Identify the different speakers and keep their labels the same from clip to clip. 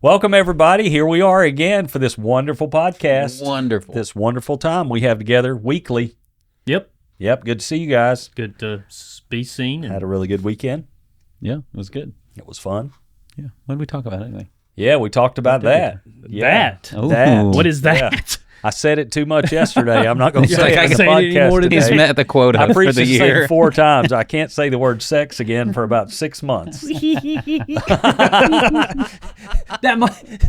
Speaker 1: Welcome, everybody. Here we are again for this wonderful podcast.
Speaker 2: Wonderful.
Speaker 1: This wonderful time we have together weekly.
Speaker 3: Yep.
Speaker 1: Good to see you guys.
Speaker 3: Good to be seen.
Speaker 1: Had a really good weekend.
Speaker 2: Yeah, it was good.
Speaker 1: It was fun.
Speaker 2: Yeah. What did we talk about anyway?
Speaker 1: Yeah, we talked about that.
Speaker 3: That.
Speaker 2: Ooh.
Speaker 1: That.
Speaker 3: What is that?
Speaker 1: Yeah. I said it too much yesterday. I'm not going to say
Speaker 2: like,
Speaker 1: it
Speaker 2: I
Speaker 1: on the
Speaker 3: can't say it
Speaker 1: podcast
Speaker 3: anymore
Speaker 1: today.
Speaker 2: He's met the quota
Speaker 1: I
Speaker 2: for
Speaker 1: preached
Speaker 2: the
Speaker 1: this
Speaker 2: year.
Speaker 1: thing 4 times. I can't say the word sex again for about 6 months.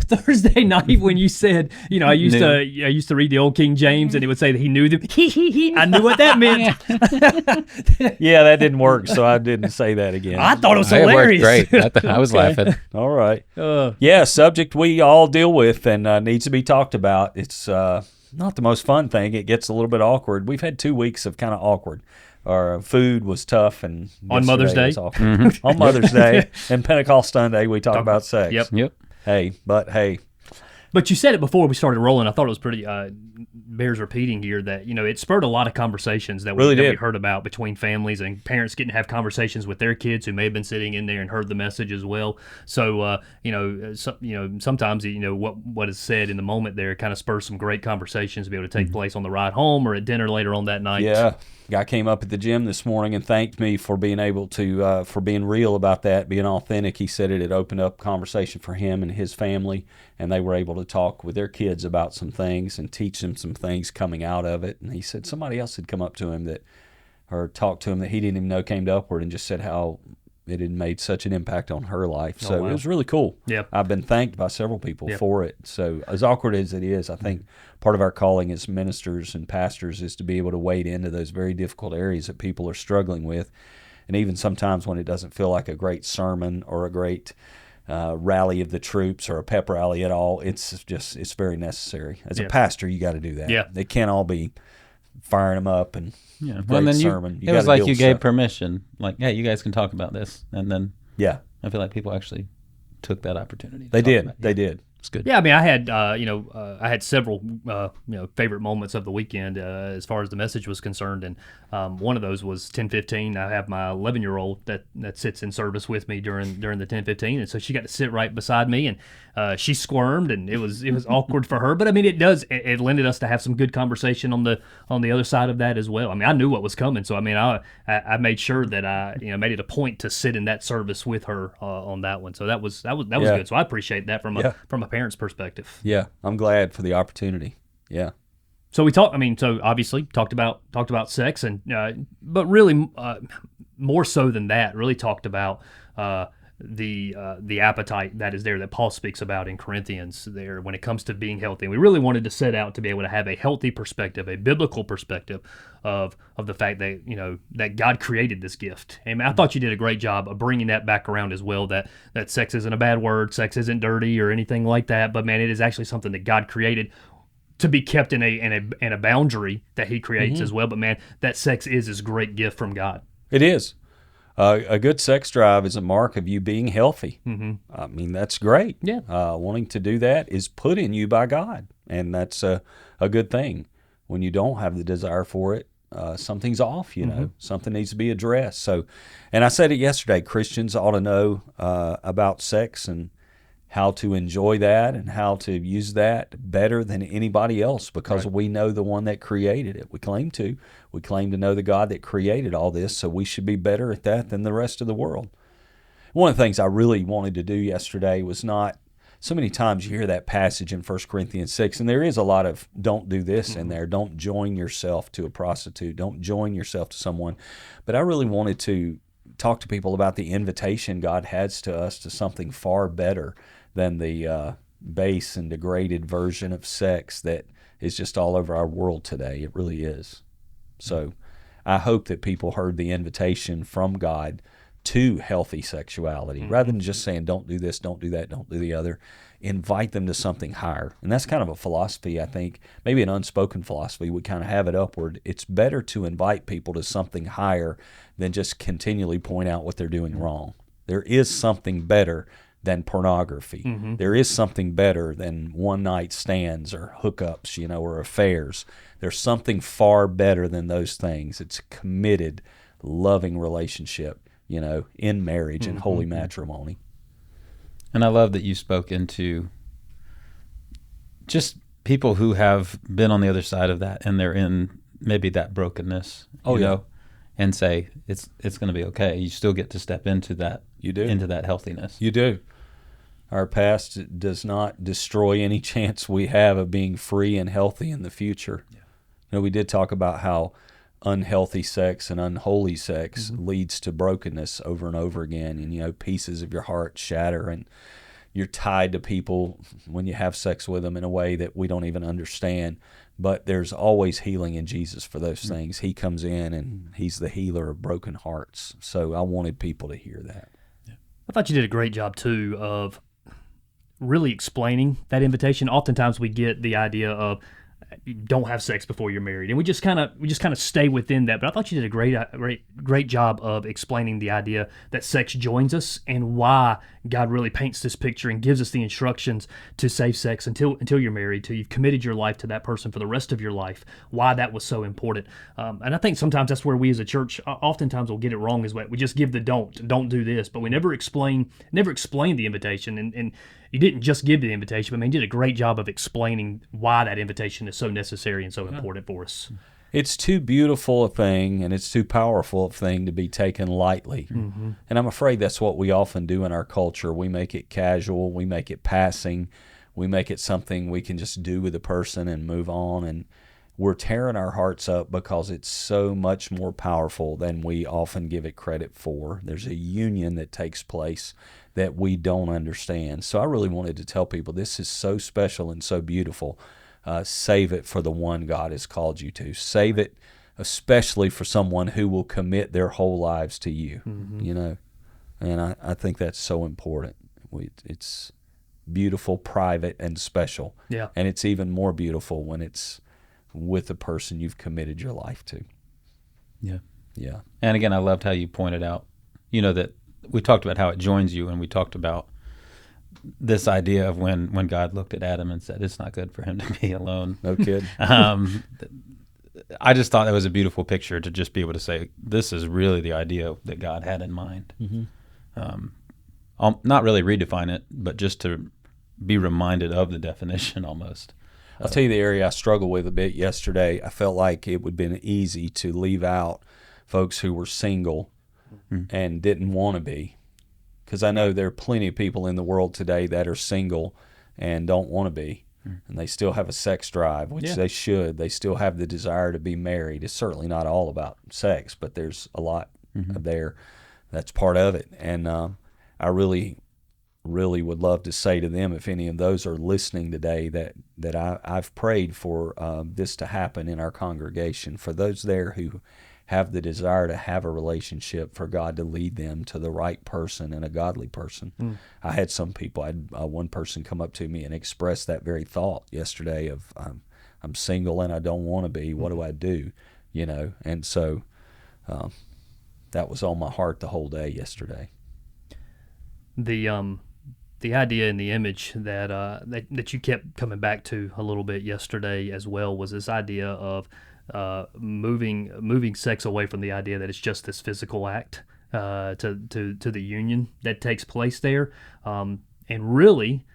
Speaker 3: Thursday night when you said, I used to read the old King James and it would say that he knew them. I knew what that meant.
Speaker 1: Yeah, that didn't work, so I didn't say that again.
Speaker 3: I thought it was
Speaker 2: It
Speaker 3: hilarious.
Speaker 2: worked great. I was laughing.
Speaker 1: All right. Yeah, subject we all deal with and needs to be talked about. It's not the most fun thing. It gets a little bit awkward. We've had 2 weeks of kind of awkward. Our food was tough, and
Speaker 3: On Mother's
Speaker 1: yesterday
Speaker 3: Day?
Speaker 1: was awkward. On Mother's Day and Pentecost Sunday, we talk about sex.
Speaker 3: Yep.
Speaker 1: Hey,
Speaker 3: But you said it before we started rolling. I thought it was pretty bears repeating here that it spurred a lot of conversations that
Speaker 1: Really
Speaker 3: we
Speaker 1: did.
Speaker 3: heard about between families and parents getting to have conversations with their kids who may have been sitting in there and heard the message as well. So sometimes what is said in the moment there kind of spurs some great conversations to be able to take place on the ride home or at dinner later on that night.
Speaker 1: yeah. Guy came up at the gym this morning and thanked me for being able to, for being real about that, being authentic. He said it had opened up conversation for him and his family, and they were able to talk with their kids about some things and teach them some things coming out of it. And he said somebody else had come up to him or talked to him that he didn't even know came to Upward and just said how it had made such an impact on her life. So
Speaker 3: wow.
Speaker 1: it was really cool.
Speaker 3: Yep.
Speaker 1: I've been thanked by several people
Speaker 3: Yep.
Speaker 1: for it. So as awkward as it is, I think part of our calling as ministers and pastors is to be able to wade into those very difficult areas that people are struggling with. And even sometimes when it doesn't feel like a great sermon or a great rally of the troops or a pep rally at all, it's very necessary. As a pastor, you got to do that.
Speaker 3: Yeah.
Speaker 1: They can't all be firing them up and
Speaker 2: Yeah.
Speaker 1: great
Speaker 2: And then
Speaker 1: sermon.
Speaker 2: it was like
Speaker 1: gotta
Speaker 2: you
Speaker 1: deal
Speaker 2: gave
Speaker 1: with
Speaker 2: permission. Like, hey, you guys can talk about this. And then
Speaker 1: yeah,
Speaker 2: I feel like people actually took that opportunity.
Speaker 1: they
Speaker 2: to talk
Speaker 1: did.
Speaker 2: about it.
Speaker 1: They did.
Speaker 2: It's good.
Speaker 3: Yeah, I mean, I had several, favorite moments of the weekend as far as the message was concerned, and one of those was 10:15. I have my 11-year-old that sits in service with me during the 10:15, and so she got to sit right beside me, and she squirmed, and it was awkward for her, but I mean, it lended us to have some good conversation on the other side of that as well. I mean, I knew what was coming, so I mean, I made sure that I made it a point to sit in that service with her on that one. So that was
Speaker 1: Yeah.
Speaker 3: good. So I appreciate that from a parent's perspective.
Speaker 1: Yeah, I'm glad for the opportunity. Yeah.
Speaker 3: So so obviously talked about sex, and but really more so than that, really talked about the appetite that is there that Paul speaks about in Corinthians there when it comes to being healthy. And we really wanted to set out to be able to have a healthy perspective, a biblical perspective of the fact that that God created this gift. And I thought you did a great job of bringing that back around as well. That sex isn't a bad word, sex isn't dirty or anything like that. But man, it is actually something that God created to be kept in a boundary that He creates as well. But man, that sex is this great gift from God.
Speaker 1: It is. A good sex drive is a mark of you being healthy.
Speaker 3: Mm-hmm.
Speaker 1: I mean, that's great.
Speaker 3: Yeah.
Speaker 1: Wanting to do that is put in you by God, and that's a good thing. When you don't have the desire for it, something's off, Something needs to be addressed. So, and I said it yesterday, Christians ought to know about sex and how to enjoy that and how to use that better than anybody else because we know the one that created it. We claim to know the God that created all this, so we should be better at that than the rest of the world. One of the things I really wanted to do yesterday was not, so many times you hear that passage in 1 Corinthians 6, and there is a lot of don't do this in there. Don't join yourself to a prostitute. Don't join yourself to someone. But I really wanted to talk to people about the invitation God has to us to something far better than the base and degraded version of sex that is just all over our world today. It really is. So I hope that people heard the invitation from God to healthy sexuality, rather than just saying, don't do this, don't do that, don't do the other. Invite them to something higher. And that's kind of a philosophy, I think, maybe an unspoken philosophy. We kind of have it upward. It's better to invite people to something higher than just continually point out what they're doing wrong. There is something better than pornography. There is something better than one-night stands or hookups, or affairs. There's something far better than those things. It's a committed, loving relationship, in marriage and holy matrimony.
Speaker 2: And I love that you spoke into just people who have been on the other side of that, and they're in maybe that brokenness,
Speaker 1: Oh,
Speaker 2: you
Speaker 1: yeah.
Speaker 2: know, and say it's going to be okay. You still get to step into that.
Speaker 1: You do.
Speaker 2: Into that healthiness.
Speaker 1: You do. Our past does not destroy any chance we have of being free and healthy in the future. Yeah. You know, we did talk about how unhealthy sex and unholy sex leads to brokenness over and over again, and, you know, pieces of your heart shatter, and you're tied to people when you have sex with them in a way that we don't even understand. But there's always healing in Jesus for those things. He comes in and he's the healer of broken hearts. So I wanted people to hear that.
Speaker 3: I thought you did a great job too of really explaining that invitation. Oftentimes we get the idea of don't have sex before you're married, and we just kind of stay within that. But I thought you did a great job of explaining the idea that sex joins us and why God really paints this picture and gives us the instructions to save sex until you're married, till you've committed your life to that person for the rest of your life. Why that was so important, and I think sometimes that's where we as a church oftentimes will get it wrong. Is what we just give the don't do this, but we never explain the invitation. And you didn't just give the invitation, but I mean, you did a great job of explaining why that invitation is so necessary and so important for us.
Speaker 1: It's too beautiful a thing and it's too powerful a thing to be taken lightly. Mm-hmm. And I'm afraid that's what we often do in our culture. We make it casual, we make it passing, we make it something we can just do with a person and move on. And we're tearing our hearts up because it's so much more powerful than we often give it credit for. There's a union that takes place that we don't understand. So I really wanted to tell people this is so special and so beautiful. Save it for the one God has called you to. Save it especially for someone who will commit their whole lives to you, you know. And I think that's so important. It's beautiful, private, and special.
Speaker 3: Yeah.
Speaker 1: And it's even more beautiful when it's with the person you've committed your life to.
Speaker 2: Yeah.
Speaker 1: Yeah.
Speaker 2: And again, I loved how you pointed out, you know, that we talked about how it joins you, and we talked about this idea of when God looked at Adam and said, it's not good for him to be alone.
Speaker 1: No kid.
Speaker 2: I just thought that was a beautiful picture to just be able to say, this is really the idea that God had in mind. Mm-hmm. I'll not really redefine it, but just to be reminded of the definition almost.
Speaker 1: I'll tell you the area I struggled with a bit yesterday. I felt like it would have been easy to leave out folks who were single and didn't want to be. Because I know there are plenty of people in the world today that are single and don't want to be. And they still have a sex drive, which they should. They still have the desire to be married. It's certainly not all about sex, but there's a lot there that's part of it. And I really would love to say to them, if any of those are listening today, that I've prayed for this to happen in our congregation, for those there who have the desire to have a relationship, for God to lead them to the right person and a godly person. I had some people, I had one person come up to me and express that very thought yesterday of, I'm single and I don't want to be, what do I do? You know, and so that was on my heart the whole day yesterday.
Speaker 3: The idea and the image that you kept coming back to a little bit yesterday as well was this idea of moving sex away from the idea that it's just this physical act to the union that takes place there, and really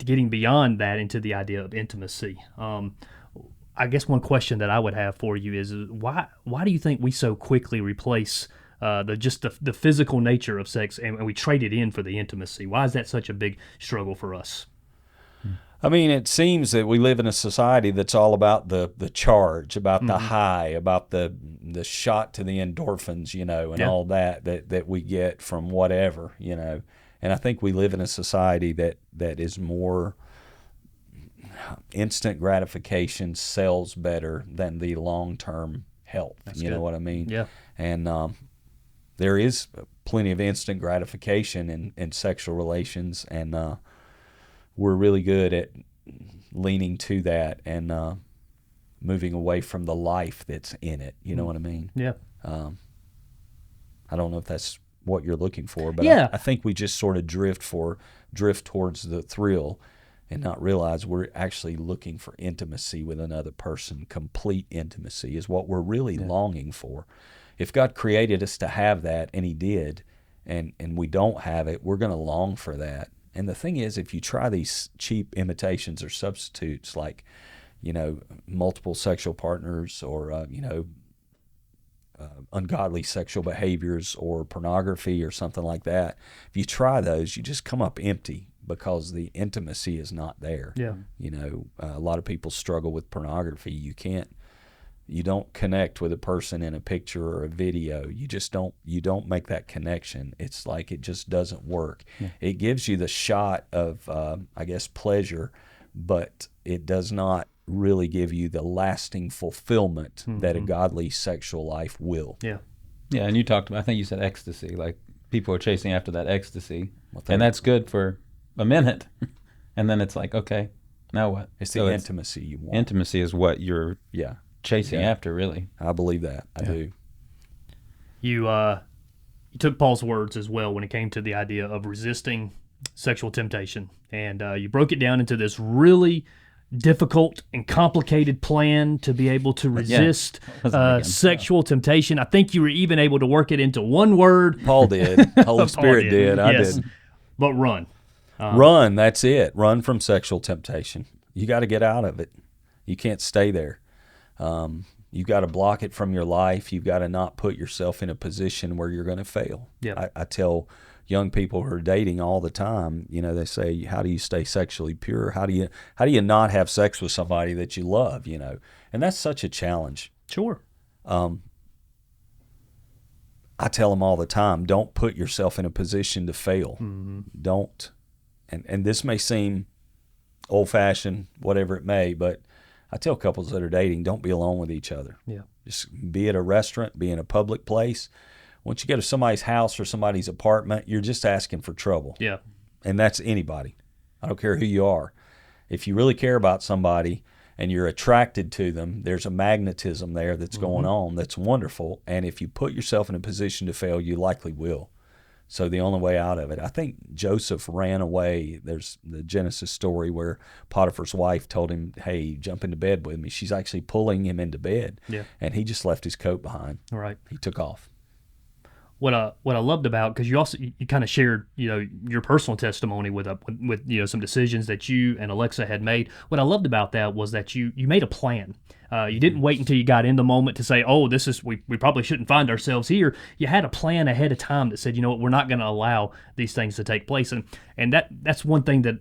Speaker 3: getting beyond that into the idea of intimacy. I guess one question that I would have for you is why do you think we so quickly replace the physical nature of sex and we trade it in for the intimacy? Why is that such a big struggle for us?
Speaker 1: I mean, it seems that we live in a society that's all about the charge, about the high, about the shot to the endorphins, you know, and all that we get from whatever, you know. And I think we live in a society that is more instant gratification sells better than the long-term health. That's you know what I mean?
Speaker 3: Yeah.
Speaker 1: And there is plenty of instant gratification in sexual relations, and we're really good at leaning to that and moving away from the life that's in it. You know what I mean?
Speaker 3: Yeah.
Speaker 1: I don't know if that's what you're looking for, but
Speaker 3: yeah.
Speaker 1: I think we just sort of drift towards the thrill and not realize we're actually looking for intimacy with another person. Complete intimacy is what we're really longing for. If God created us to have that, and He did, and we don't have it, we're going to long for that. And the thing is, if you try these cheap imitations or substitutes like, multiple sexual partners or, ungodly sexual behaviors or pornography or something like that, if you try those, you just come up empty because the intimacy is not there.
Speaker 3: Yeah.
Speaker 1: A lot of people struggle with pornography. You don't connect with a person in a picture or a video. You don't make that connection. It's like it just doesn't work. Yeah. It gives you the shot of, pleasure, but it does not really give you the lasting fulfillment that a godly sexual life will.
Speaker 3: Yeah.
Speaker 2: Yeah, and you talked about, I think you said ecstasy, like people are chasing after that ecstasy, and that's good for a minute, and then it's like, okay, now what?
Speaker 1: It's the intimacy you want.
Speaker 2: Intimacy is what you're chasing after, really.
Speaker 1: I believe that. I do.
Speaker 3: You took Paul's words as well when it came to the idea of resisting sexual temptation, and you broke it down into this really difficult and complicated plan to be able to resist sexual temptation. I think you were even able to work it into one word.
Speaker 1: Paul did. Holy Spirit did. I did.
Speaker 3: But run.
Speaker 1: Run, that's it. Run from sexual temptation. You got to get out of it. You can't stay there. You've got to block it from your life. You've got to not put yourself in a position where you're going to fail.
Speaker 3: Yeah.
Speaker 1: I tell young people who are dating all the time, they say, how do you stay sexually pure? How do you not have sex with somebody that you love, And that's such a challenge.
Speaker 3: Sure.
Speaker 1: I tell them all the time, don't put yourself in a position to fail.
Speaker 3: Mm-hmm.
Speaker 1: Don't. And this may seem old-fashioned, whatever it may, but I tell couples that are dating, don't be alone with each other.
Speaker 3: Yeah.
Speaker 1: Just be at a restaurant, be in a public place. Once you go to somebody's house or somebody's apartment, you're just asking for trouble.
Speaker 3: Yeah.
Speaker 1: And that's anybody. I don't care who you are. If you really care about somebody and you're attracted to them, there's a magnetism there that's going on that's wonderful. And if you put yourself in a position to fail, you likely will. So the only way out of it, I think Joseph ran away. There's the Genesis story where Potiphar's wife told him, hey, jump into bed with me. She's actually pulling him into bed.
Speaker 3: Yeah.
Speaker 1: And he just left his coat behind.
Speaker 3: Right.
Speaker 1: He took off.
Speaker 3: What I loved about, because you kind of shared your personal testimony with some decisions that you and Alexa had made. What I loved about that was that you made a plan. You didn't wait until you got in the moment to say, oh, we probably shouldn't find ourselves here. You had a plan ahead of time that said, you know what, we're not going to allow these things to take place. And that's one thing that,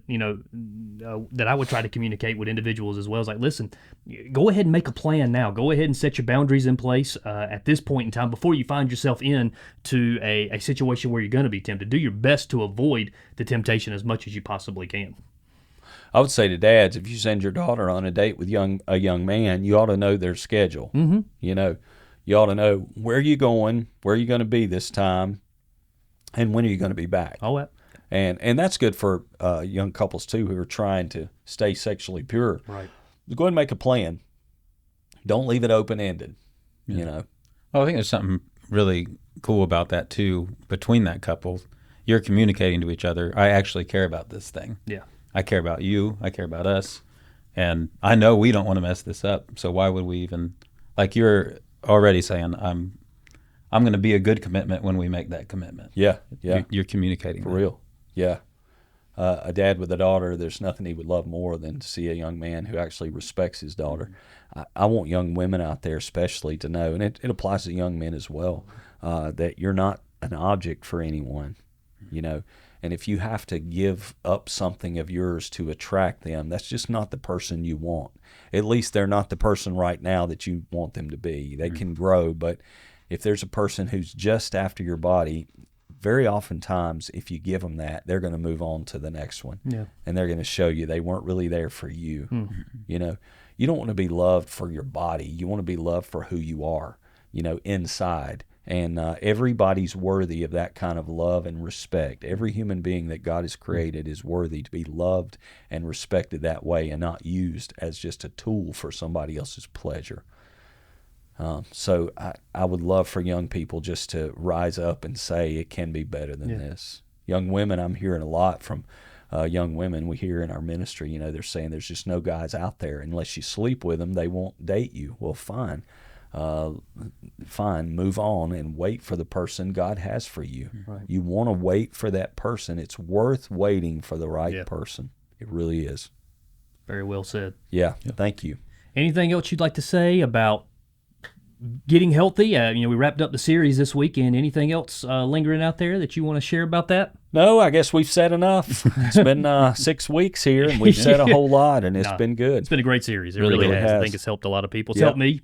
Speaker 3: that I would try to communicate with individuals as well. Is like, listen, go ahead and make a plan now. Go ahead and set your boundaries in place at this point in time before you find yourself into a situation where you're going to be tempted. Do your best to avoid the temptation as much as you possibly can.
Speaker 1: I would say to dads, if you send your daughter on a date with a young man, you ought to know their schedule.
Speaker 3: Mm-hmm.
Speaker 1: You ought to know where you're going, where you're going to be this time, and when are you going to be back.
Speaker 3: Oh, yeah.
Speaker 1: And that's good for young couples too who are trying to stay sexually pure.
Speaker 3: Right.
Speaker 1: Go ahead and make a plan. Don't leave it open-ended.
Speaker 2: Well, I think there's something really cool about that too. Between that couple, you're communicating to each other. I actually care about this thing.
Speaker 3: Yeah.
Speaker 2: I care about you. I care about us. And I know we don't want to mess this up. So why would we even, like you're already saying, I'm going to be a good commitment when we make that commitment.
Speaker 1: Yeah.
Speaker 2: You're communicating.
Speaker 1: For real. Yeah. A dad with a daughter, there's nothing he would love more than to see a young man who actually respects his daughter. I want young women out there especially to know, and it applies to young men as well, that you're not an object for anyone, And if you have to give up something of yours to attract them, that's just not the person you want. At least they're not the person right now that you want them to be. They can grow, but if there's a person who's just after your body, very oftentimes if you give them that, they're going to move on to the next one.
Speaker 3: Yeah.
Speaker 1: And they're going to show you they weren't really there for you. Mm-hmm. You don't want to be loved for your body. You want to be loved for who you are, inside. And everybody's worthy of that kind of love and respect. Every human being that God has created is worthy to be loved and respected that way and not used as just a tool for somebody else's pleasure. So I would love for young people just to rise up and say it can be better than this. Young women, I'm hearing a lot from young women we hear in our ministry. They're saying there's just no guys out there. Unless you sleep with them, they won't date you. Well, fine. fine, move on and wait for the person God has for you.
Speaker 3: Right.
Speaker 1: You want to wait for that person. It's worth waiting for the right
Speaker 3: Yeah.
Speaker 1: person. It really is.
Speaker 3: Very well said.
Speaker 1: Yeah, thank you.
Speaker 3: Anything else you'd like to say about getting healthy? We wrapped up the series this weekend. Anything else lingering out there that you want to share about that?
Speaker 1: No, I guess we've said enough. It's been 6 weeks here, and we've said a whole lot, and it's been good.
Speaker 3: It's been a great series. It
Speaker 1: Really
Speaker 3: really has. I
Speaker 1: has.
Speaker 3: think it's helped a lot of people. It's
Speaker 1: Yep.
Speaker 3: helped me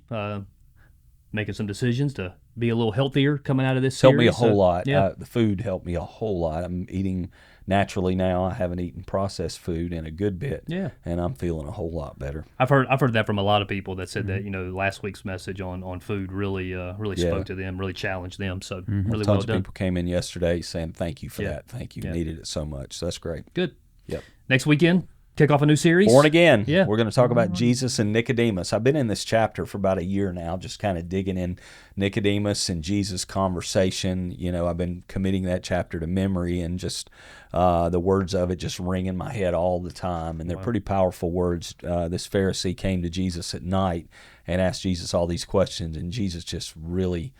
Speaker 3: making some decisions to be a little healthier coming out of this
Speaker 1: It's
Speaker 3: series.
Speaker 1: helped me a whole lot.
Speaker 3: Yeah.
Speaker 1: The food helped me a whole lot. I'm eating naturally now. I haven't eaten processed food in a good bit.
Speaker 3: Yeah.
Speaker 1: And I'm feeling a whole lot better.
Speaker 3: I've heard that from a lot of people that said
Speaker 1: Mm-hmm.
Speaker 3: that last week's message on food really spoke to them, really challenged them. So really
Speaker 1: Tons
Speaker 3: well
Speaker 1: of
Speaker 3: done.
Speaker 1: people came in yesterday saying thank you for
Speaker 3: Yeah.
Speaker 1: that. Thank you.
Speaker 3: Yeah.
Speaker 1: Needed it so much. So that's great.
Speaker 3: Good.
Speaker 1: Yep.
Speaker 3: Next weekend, kick off a new series.
Speaker 1: Born again.
Speaker 3: Yeah.
Speaker 1: We're going to talk about Jesus and Nicodemus. I've been in this chapter for about a year now, just kind of digging in Nicodemus and Jesus conversation. I've been committing that chapter to memory, and just the words of it just ring in my head all the time. And they're pretty powerful words. This Pharisee came to Jesus at night and asked Jesus all these questions, and Jesus just really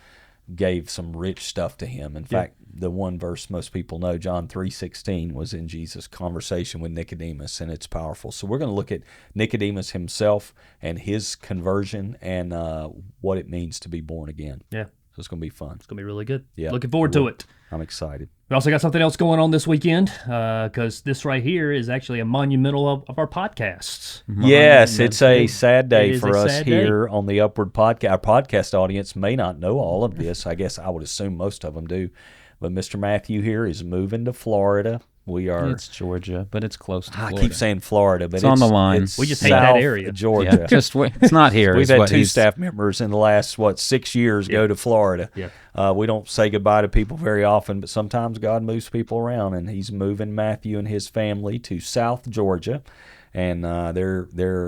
Speaker 1: gave some rich stuff to him. In fact, the one verse most people know, John 3:16, was in Jesus' conversation with Nicodemus, and it's powerful. So we're going to look at Nicodemus himself and his conversion and what it means to be born again.
Speaker 3: Yeah.
Speaker 1: So it's going to be fun.
Speaker 3: It's going to be really good.
Speaker 1: Yeah.
Speaker 3: Looking forward to it.
Speaker 1: I'm excited.
Speaker 3: We also got something else going on this weekend because this right here is actually a monumental of our podcasts.
Speaker 1: Yes, it's a sad day
Speaker 3: It is
Speaker 1: for
Speaker 3: a
Speaker 1: us
Speaker 3: sad day.
Speaker 1: here on the Upward Podcast. Our podcast audience may not know all of this. I guess I would assume most of them do. But Mr. Matthew here is moving to Florida. We are.
Speaker 2: It's Georgia, but it's close to
Speaker 1: I
Speaker 2: Florida.
Speaker 1: keep saying Florida, but
Speaker 2: It's on the line.
Speaker 1: It's
Speaker 3: We just hate that
Speaker 1: South
Speaker 3: area.
Speaker 1: Georgia.
Speaker 2: Yeah, it's not here.
Speaker 1: We've
Speaker 2: is
Speaker 1: had
Speaker 2: what
Speaker 1: two
Speaker 2: he's-
Speaker 1: staff members in the last 6 years go to Florida.
Speaker 3: Yeah.
Speaker 1: We don't say goodbye to people very often, but sometimes God moves people around, and He's moving Matthew and his family to South Georgia, and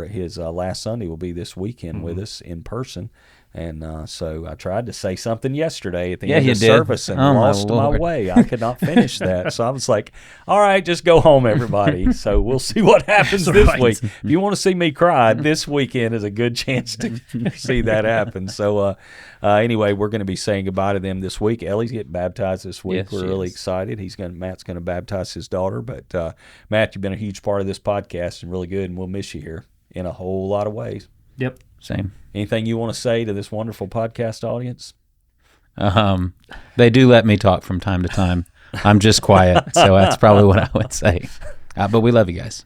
Speaker 1: his last Sunday will be this weekend with us in person. And so I tried to say something yesterday at the end
Speaker 2: you
Speaker 1: of
Speaker 2: did.
Speaker 1: service and
Speaker 2: Oh, my
Speaker 1: lost my
Speaker 2: Lord.
Speaker 1: way. I could not finish that. So I was like, all right, just go home, everybody. So we'll see what happens
Speaker 3: That's
Speaker 1: this
Speaker 3: right.
Speaker 1: week. If you want to see me cry, this weekend is a good chance to see that happen. So anyway, we're going to be saying goodbye to them this week. Ellie's getting baptized this week.
Speaker 2: Yes,
Speaker 1: We're
Speaker 2: she
Speaker 1: really
Speaker 2: is.
Speaker 1: excited. Matt's going to baptize his daughter. But Matt, you've been a huge part of this podcast and really good, and we'll miss you here in a whole lot of ways.
Speaker 3: Yep.
Speaker 2: Same.
Speaker 1: Anything you want to say to this wonderful podcast audience?
Speaker 2: They do let me talk from time to time. I'm just quiet, so that's probably what I would say. But we love you guys.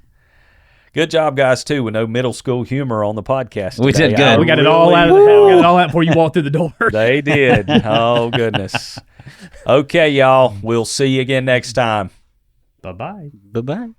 Speaker 1: Good job, guys, too, with no middle school humor on the podcast
Speaker 2: We
Speaker 1: today.
Speaker 2: did good.
Speaker 3: We got it all out. We got it all out before you walk through the door.
Speaker 1: They did. Oh, goodness. Okay, y'all. We'll see you again next time.
Speaker 3: Bye-bye.
Speaker 2: Bye-bye.